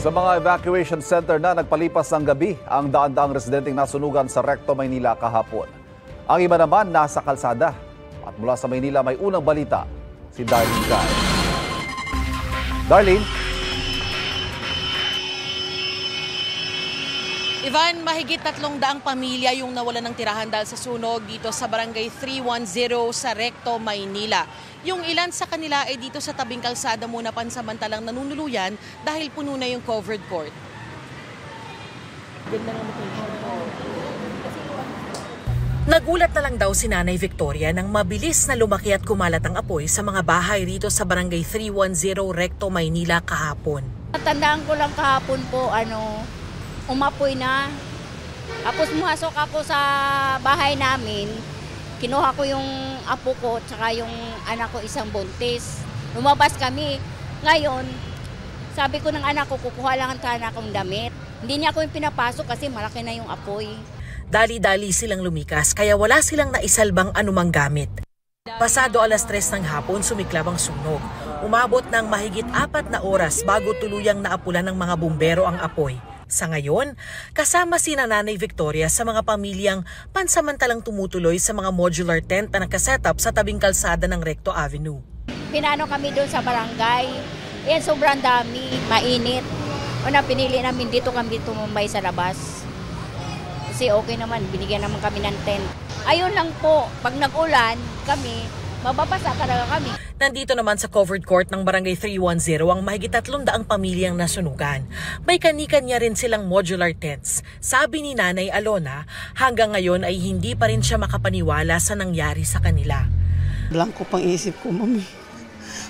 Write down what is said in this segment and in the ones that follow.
Sa mga evacuation center na nagpalipas ng gabi ang daan-daang residenteng nasunugan sa Recto, Maynila kahapon. Ang iba naman nasa kalsada. At mula sa Maynila may unang balita, si Darlene Guy. Darlene? Ivan, mahigit 300 pamilya yung nawalan ng tirahan dahil sa sunog dito sa Barangay 310 sa Recto, Maynila. Yung ilan sa kanila ay dito sa tabing kalsada muna pansamantalang nanunuluyan dahil puno na yung covered court. Nagulat na lang daw si Nanay Victoria nang mabilis na lumaki at kumalat ang apoy sa mga bahay rito sa Barangay 310 Recto, Maynila kahapon. Tandaan ko lang kahapon po, umapoy na. Tapos muhasok ako sa bahay namin. Kinuha ko yung apo ko tsaka yung anak ko isang buntis. Lumabas kami. Ngayon, sabi ko ng anak ko, kukuha lang ang anak kong damit. Hindi niya ako yung pinapasok kasi malaki na yung apoy. Dali-dali silang lumikas kaya wala silang naisalbang anumang gamit. Pasado 3:00 ng hapon sumiklab ang sunog. Umabot ng mahigit 4 na oras bago tuluyang naapulan ng mga bumbero ang apoy. Sa ngayon, kasama si Nanay Victoria sa mga pamilyang pansamantalang tumutuloy sa mga modular tent na nakasetup sa tabing kalsada ng Recto Avenue. Pinano kami doon sa barangay. Sobrang dami, mainit. Pinili namin dito kami tumambay sa labas. Kasi okay naman, binigyan naman kami ng tent. Ayun lang po, pag nag-ulan kami, mababasa talaga kami. Nandito naman sa covered court ng Barangay 310 ang mahigit 300 pamilyang nasunugan. May kani-kanya rin silang modular tents. Sabi ni Nanay Alona, hanggang ngayon ay hindi pa rin siya makapaniwala sa nangyari sa kanila. Blanco pang isip ko, mami.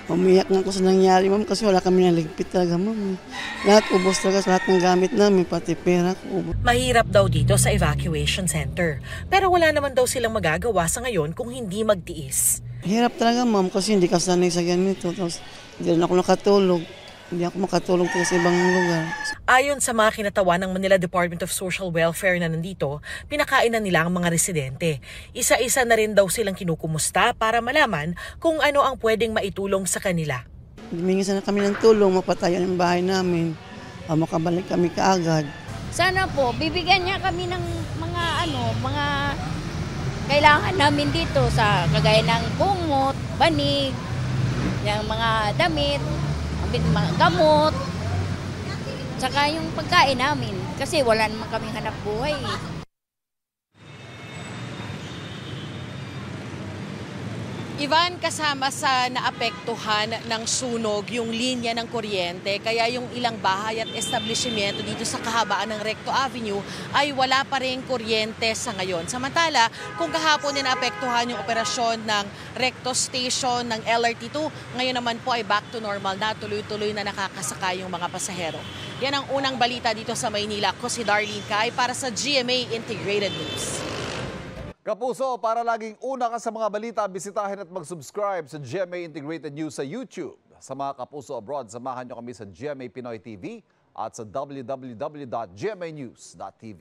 Umiyak nga ako sa nangyari, mami, kasi wala kami naligpit talaga, mami. Lahat ubos talaga sa lahat ng gamit namin, pati pera ko. Mahirap daw dito sa evacuation center. Pero wala naman daw silang magagawa sa ngayon kung hindi magtiis. Hirap talaga, ma'am, kasi hindi ka sanay sa ganito. Tapos hindi rin ako nakatulog. Hindi ako makatulog sa ibang lugar. Ayon sa mga kinatawan ng Manila Department of Social Welfare na nandito, pinakain na nila ang mga residente. Isa-isa na rin daw silang kinukumusta para malaman kung ano ang pwedeng maitulong sa kanila. Humingi sana kami ng tulong, mapatayan ang bahay namin. Makabalik kami kaagad. Sana po, bibigyan niya kami ng mga kailangan namin dito sa kagaya ng bungot, banig, yung mga damit, mga gamot, saka yung pagkain namin kasi wala naman kaming hanap buhay. Ivan, kasama sa naapektuhan ng sunog yung linya ng kuryente, kaya yung ilang bahay at establishmento dito sa kahabaan ng Recto Avenue ay wala pa rin kuryente sa ngayon. Samantala, kung kahapon na naapektuhan yung operasyon ng Recto Station ng LRT2, ngayon naman po ay back to normal na, tuloy-tuloy na nakakasakay yung mga pasahero. Yan ang unang balita dito sa Maynila. Ko si Darlene Guy para sa GMA Integrated News. Kapuso, para laging una ka sa mga balita, bisitahin at mag-subscribe sa GMA Integrated News sa YouTube. Sa mga kapuso abroad, samahan nyo kami sa GMA Pinoy TV at sa www.gmanews.tv.